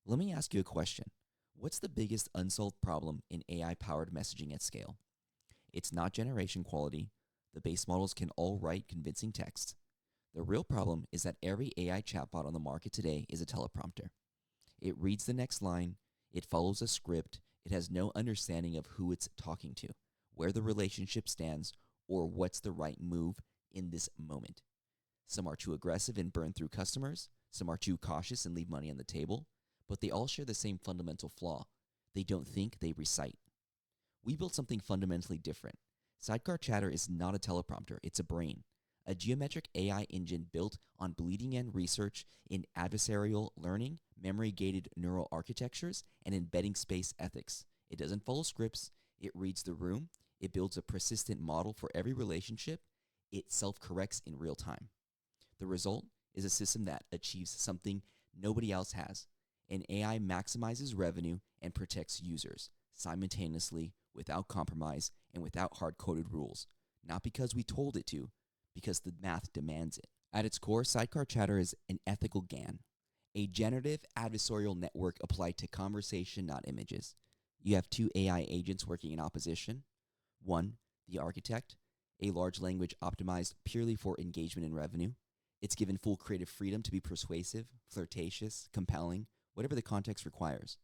Let me ask you a question. What's the biggest unsolved problem in AI-powered messaging at scale? It's not generation quality. The base models can all write convincing text. The real problem is that every AI chatbot on the market today is a teleprompter. It reads the next line, it follows a script, it has no understanding of who it's talking to, where the relationship stands, or what's the right move in this moment. Some are too aggressive and burn through customers, some are too cautious and leave money on the table, but they all share the same fundamental flaw. They don't think, they recite. We built something fundamentally different. Sidecar Chatter is not a teleprompter, it's a brain. A geometric AI engine built on bleeding-edge research in adversarial learning, memory-gated neural architectures, and embedding-space ethics. It doesn't follow scripts, it reads the room, it builds a persistent model for every relationship, it self-corrects in real time. The result is a system that achieves something nobody else has. An AI maximizes revenue and protects users simultaneously, without compromise, and without hard-coded rules. Not because we told it to, because the math demands it. At its core, Sidecar Chatter is an ethical GAN, a generative adversarial network applied to conversation, not images. You have two AI agents working in opposition. One, the architect, a large language optimized purely for engagement and revenue. It's given full creative freedom to be persuasive, flirtatious, compelling, whatever the context requires.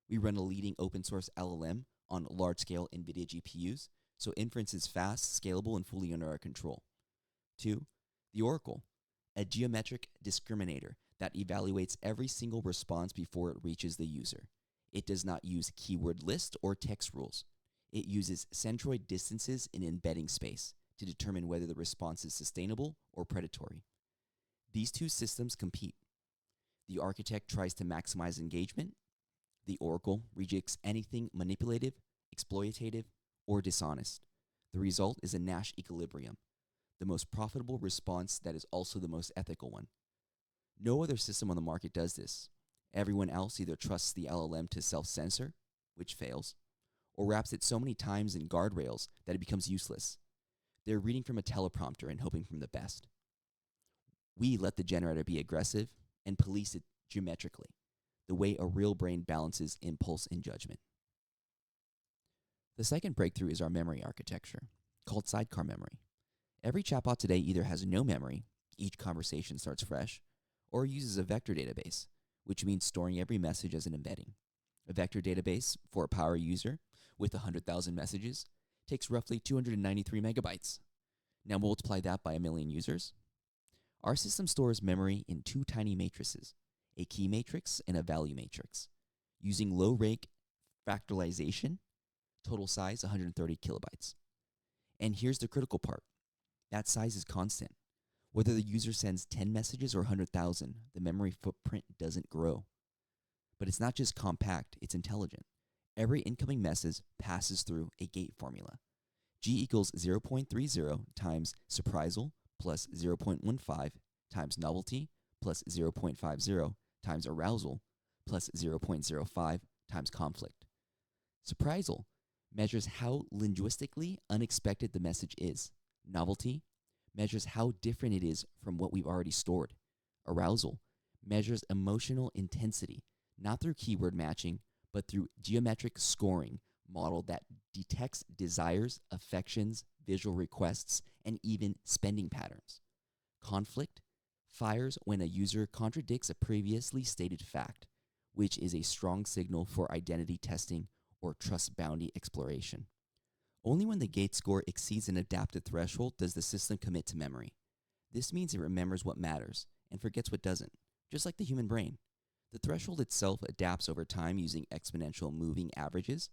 We run a leading open source LLM on large-scale NVIDIA GPUs, so inference is fast, scalable, and fully under our control. 2, the oracle, a geometric discriminator that evaluates every single response before it reaches the user. It does not use keyword list or text rules. It uses centroid distances in embedding space to determine whether the response is sustainable or predatory. These two systems compete. The architect tries to maximize engagement. The oracle rejects anything manipulative, exploitative, or dishonest. The result is a Nash Equilibrium, the most profitable response that is also the most ethical one. No other system on the market does this. Everyone else either trusts the LLM to self-censor, which fails, or wraps it so many times in guardrails that it becomes useless. They're reading from a teleprompter and hoping for the best. We let the generator be aggressive and police it geometrically, the way a real brain balances impulse and judgment. The second breakthrough is our memory architecture, called Sidecar Memory. Every chatbot today either has no memory, each conversation starts fresh, or uses a vector database, which means storing every message as an embedding. A vector database for a power user with 100,000 messages takes roughly 293 megabytes. Now multiply that by 1 million users. Our system stores memory in two tiny matrices, a key matrix and a value matrix. Using low-rate fractalization, total size 130 kilobytes. And here's the critical part. That size is constant. Whether the user sends 10 messages or 100,000, the memory footprint doesn't grow. But it's not just compact, it's intelligent. Every incoming message passes through a gate formula. G equals 0.30 times surprisal plus 0.15 times novelty plus 0.50 times arousal plus 0.05 times conflict. Surprisal measures how linguistically unexpected the message is. Novelty measures how different it is from what we've already stored. Arousal measures emotional intensity, not through keyword matching, but through geometric scoring model that detects desires, affections, visual requests, and even spending patterns. Conflict fires when a user contradicts a previously stated fact, which is a strong signal for identity testing or trust boundary exploration. Only when the gate score exceeds an adaptive threshold does the system commit to memory. This means it remembers what matters and forgets what doesn't, just like the human brain. The threshold itself adapts over time using exponential moving averages,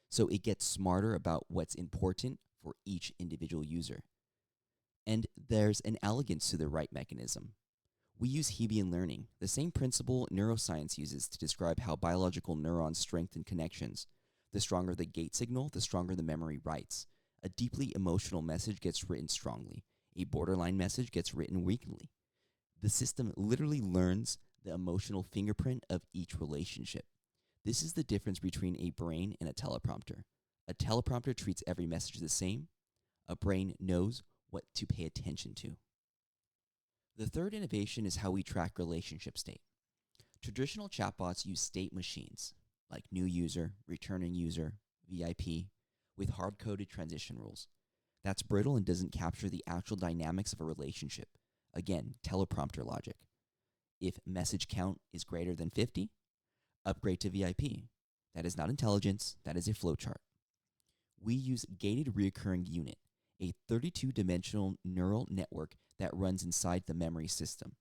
so it gets smarter about what's important for each individual user. And there's an elegance to the right mechanism. We use Hebbian learning, the same principle neuroscience uses to describe how biological neurons strengthen connections. The stronger the gate signal, the stronger the memory writes. A deeply emotional message gets written strongly. A borderline message gets written weakly. The system literally learns the emotional fingerprint of each relationship. This is the difference between a brain and a teleprompter. A teleprompter treats every message the same. A brain knows what to pay attention to. The third innovation is how we track relationship state. Traditional chatbots use state machines like new user, returning user, VIP, with hard-coded transition rules. That's brittle and doesn't capture the actual dynamics of a relationship. Again, teleprompter logic. If message count is greater than 50, upgrade to VIP. That is not intelligence, that is a flowchart. We use gated recurring unit, a 32-dimensional neural network that runs inside the memory system.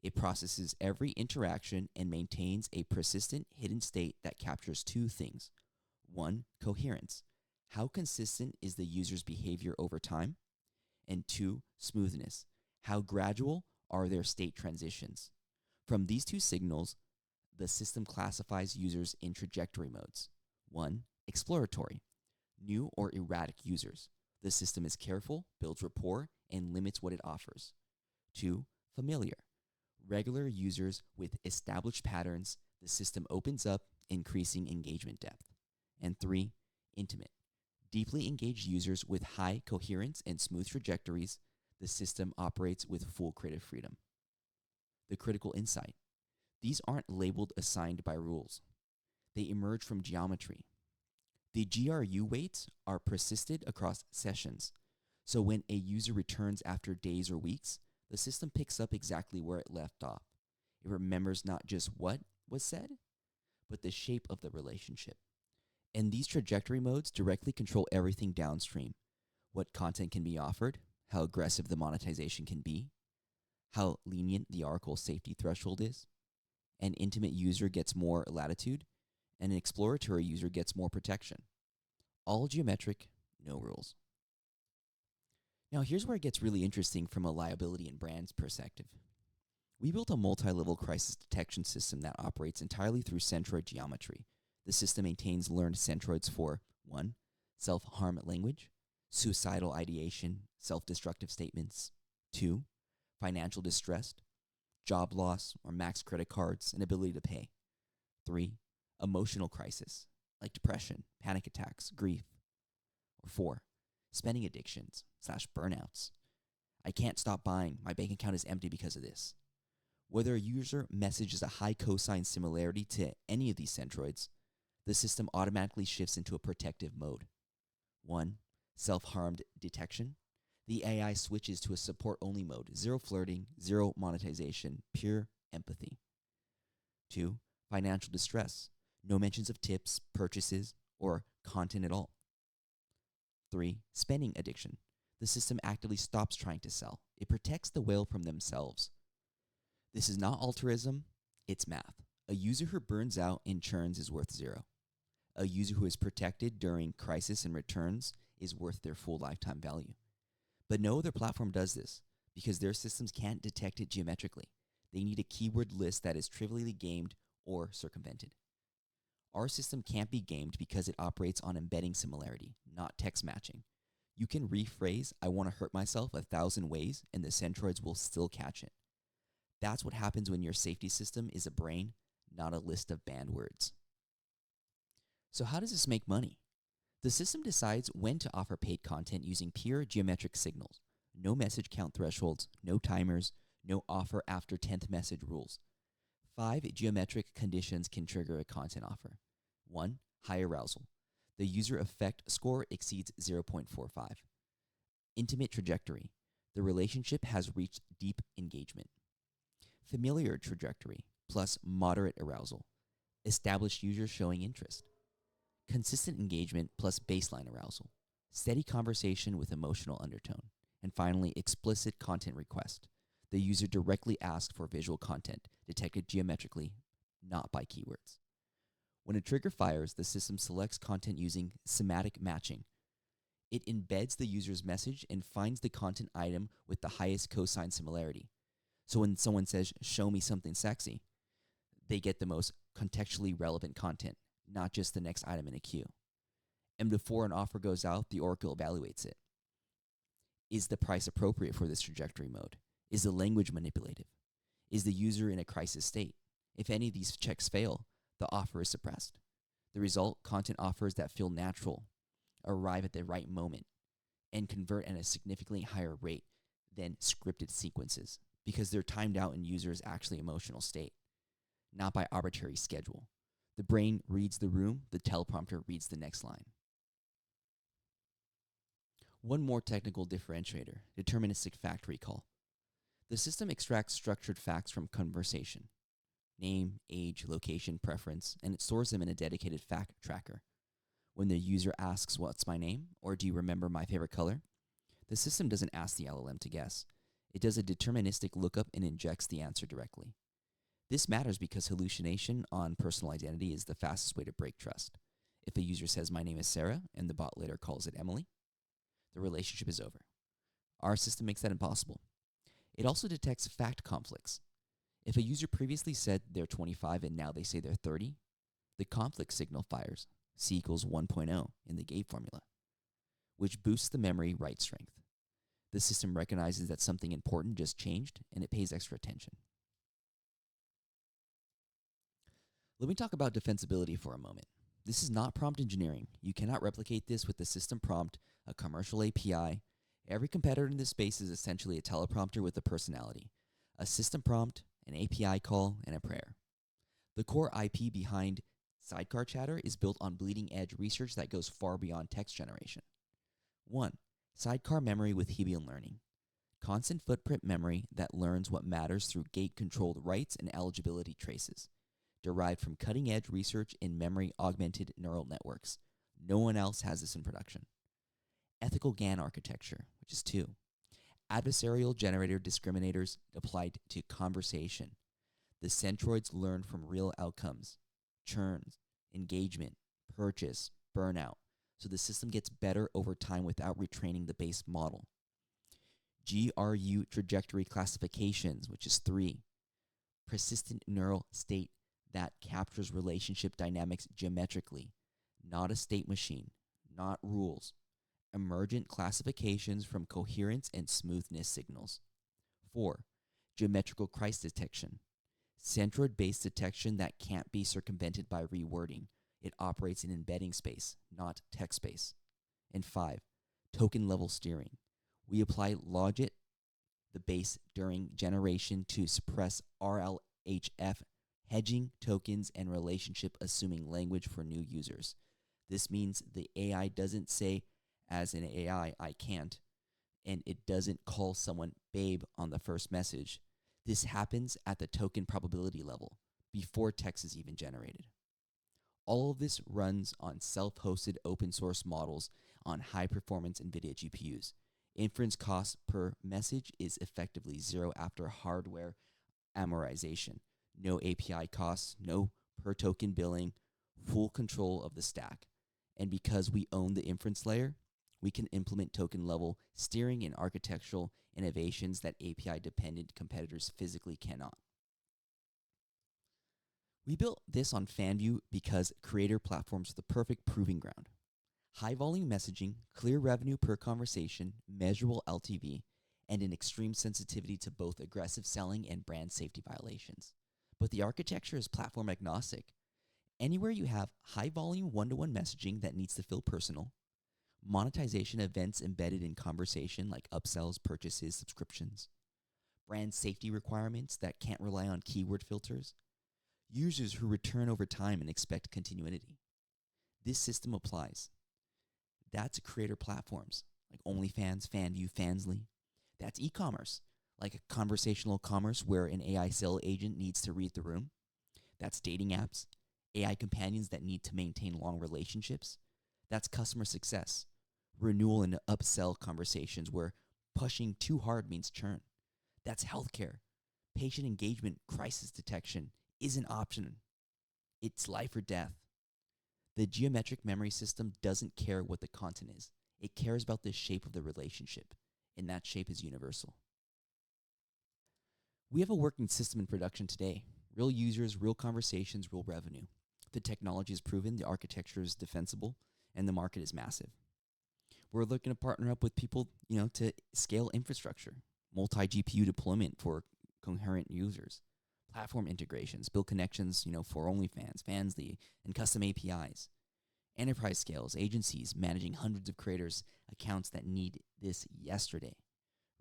It processes every interaction and maintains a persistent hidden state that captures two things. One, coherence. How consistent is the user's behavior over time? And two, smoothness. How gradual are their state transitions? From these two signals, the system classifies users in trajectory modes. 1. Exploratory. New or erratic users. The system is careful, builds rapport, and limits what it offers. 2. Familiar. Regular users with established patterns, the system opens up, increasing engagement depth. And 3. Intimate. Deeply engaged users with high coherence and smooth trajectories, the system operates with full creative freedom. The critical insight. These aren't labeled assigned by rules. They emerge from geometry. The GRU weights are persisted across sessions. So when a user returns after days or weeks, the system picks up exactly where it left off. It remembers not just what was said, but the shape of the relationship. And these trajectory modes directly control everything downstream. What content can be offered, how aggressive the monetization can be, how lenient the Oracle safety threshold is. An intimate user gets more latitude, and an exploratory user gets more protection. All geometric, no rules. Now here's where it gets really interesting from a liability and brand's perspective. We built a multi-level crisis detection system that operates entirely through centroid geometry. The system maintains learned centroids for 1. Self-harm language, suicidal ideation, self-destructive statements. 2. Financial distress, job loss or max credit cards, and ability to pay. 3. Emotional crisis, like depression, panic attacks, grief. Or 4. Spending addictions / burnouts. I can't stop buying. My bank account is empty because of this. Whether a user messages a high cosine similarity to any of these centroids, the system automatically shifts into a protective mode. 1. Self-harmed detection. The AI switches to a support-only mode, zero flirting, zero monetization, pure empathy. 2. Financial distress. No mentions of tips, purchases, or content at all. 3. Spending addiction. The system actively stops trying to sell. It protects the whale from themselves. This is not altruism, it's math. A user who burns out and churns is worth 0. A user who is protected during crisis and returns is worth their full lifetime value. But no other platform does this because their systems can't detect it geometrically. They need a keyword list that is trivially gamed or circumvented. Our system can't be gamed because it operates on embedding similarity, not text matching. You can rephrase, I want to hurt myself 1,000 ways, and the centroids will still catch it. That's what happens when your safety system is a brain, not a list of banned words. So how does this make money? The system decides when to offer paid content using pure geometric signals. No message count thresholds, no timers, no offer after 10th message rules. 5 geometric conditions can trigger a content offer. 1. High arousal. The user effect score exceeds 0.45. Intimate trajectory. The relationship has reached deep engagement. Familiar trajectory plus moderate arousal. Established users showing interest. Consistent engagement plus baseline arousal. Steady conversation with emotional undertone. And finally, explicit content request. The user directly asks for visual content, detected geometrically, not by keywords. When a trigger fires, the system selects content using semantic matching. It embeds the user's message and finds the content item with the highest cosine similarity. So when someone says, show me something sexy, they get the most contextually relevant content, not just the next item in a queue. And before an offer goes out, the Oracle evaluates it. Is the price appropriate for this trajectory mode? Is the language manipulative? Is the user in a crisis state? If any of these checks fail, the offer is suppressed. The result, content offers that feel natural, arrive at the right moment, and convert at a significantly higher rate than scripted sequences because they're timed out in users' actually emotional state. not by arbitrary schedule. The brain reads the room, the teleprompter reads the next line. One more technical differentiator, deterministic fact recall. The system extracts structured facts from conversation, name, age, location, preference, and it stores them in a dedicated fact tracker. When the user asks, "What's my name?" or "Do you remember my favorite color?" the system doesn't ask the LLM to guess. It does a deterministic lookup and injects the answer directly. This matters because hallucination on personal identity is the fastest way to break trust. If a user says, "My name is Sarah," and the bot later calls it Emily, the relationship is over. Our system makes that impossible. It also detects fact conflicts. If a user previously said they're 25 and now they say they're 30, the conflict signal fires, C equals 1.0 in the GATE formula, which boosts the memory write strength. The system recognizes that something important just changed and it pays extra attention. Let me talk about defensibility for a moment. This is not prompt engineering. You cannot replicate this with the system prompt, a commercial API. Every competitor in this space is essentially a teleprompter with a personality, a system prompt, an API call, and a prayer. The core IP behind Sidecar Chatter is built on bleeding-edge research that goes far beyond text generation. 1. Sidecar Memory with Hebbian learning. Constant footprint memory that learns what matters through gate-controlled writes and eligibility traces, derived from cutting-edge research in memory-augmented neural networks. No one else has this in production. Ethical GAN architecture, which is 2. Adversarial generator discriminators applied to conversation. The centroids learn from real outcomes, churns, engagement, purchase, burnout, so the system gets better over time without retraining the base model. GRU trajectory classifications, which is 3. Persistent neural state that captures relationship dynamics geometrically, not a state machine, not rules. Emergent classifications from coherence and smoothness signals. 4. Geometrical Christ detection. Centroid-based detection that can't be circumvented by rewording. It operates in embedding space, not text space. And 5. Token level steering. We apply logit, the base, during generation to suppress RLHF, hedging tokens and relationship assuming language for new users. This means the AI doesn't say, as an AI, "I can't," and it doesn't call someone babe on the first message. This happens at the token probability level, before text is even generated. All of this runs on self-hosted open source models on high-performance NVIDIA GPUs. Inference cost per message is effectively zero after hardware amortization. No API costs, no per-token billing, full control of the stack. And because we own the inference layer, we can implement token-level steering and architectural innovations that API-dependent competitors physically cannot. We built this on FanView because creator platforms are the perfect proving ground. High-volume messaging, clear revenue per conversation, measurable LTV, and an extreme sensitivity to both aggressive selling and brand safety violations. But the architecture is platform agnostic. Anywhere you have high-volume one-to-one messaging that needs to feel personal, monetization events embedded in conversation like upsells, purchases, subscriptions, brand safety requirements that can't rely on keyword filters, users who return over time and expect continuity. This system applies. That's creator platforms like OnlyFans, FanView, Fansly. That's e-commerce, like a conversational commerce where an AI sales agent needs to read the room. That's dating apps, AI companions that need to maintain long relationships. That's customer success, renewal and upsell conversations where pushing too hard means churn. That's healthcare. Patient engagement, crisis detection is an option. It's life or death. The geometric memory system doesn't care what the content is. It cares about the shape of the relationship, and that shape is universal. We have a working system in production today. Real users, real conversations, real revenue. The technology is proven, the architecture is defensible, and the market is massive. We're looking to partner up with people, to scale infrastructure, multi-GPU deployment for coherent users, platform integrations, build connections, for OnlyFans, Fansly, and custom APIs. Enterprise scales, agencies managing hundreds of creators' accounts that need this yesterday.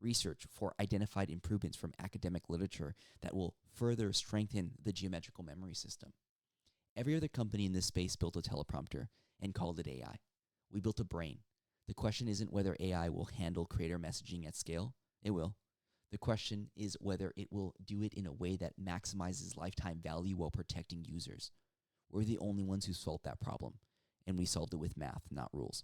research for identified improvements from academic literature that will further strengthen the geometrical memory system. Every other company in this space built a teleprompter and called it AI. We built a brain. The question isn't whether AI will handle creator messaging at scale. It will. The question is whether it will do it in a way that maximizes lifetime value while protecting users. We're the only ones who solved that problem, and we solved it with math, not rules.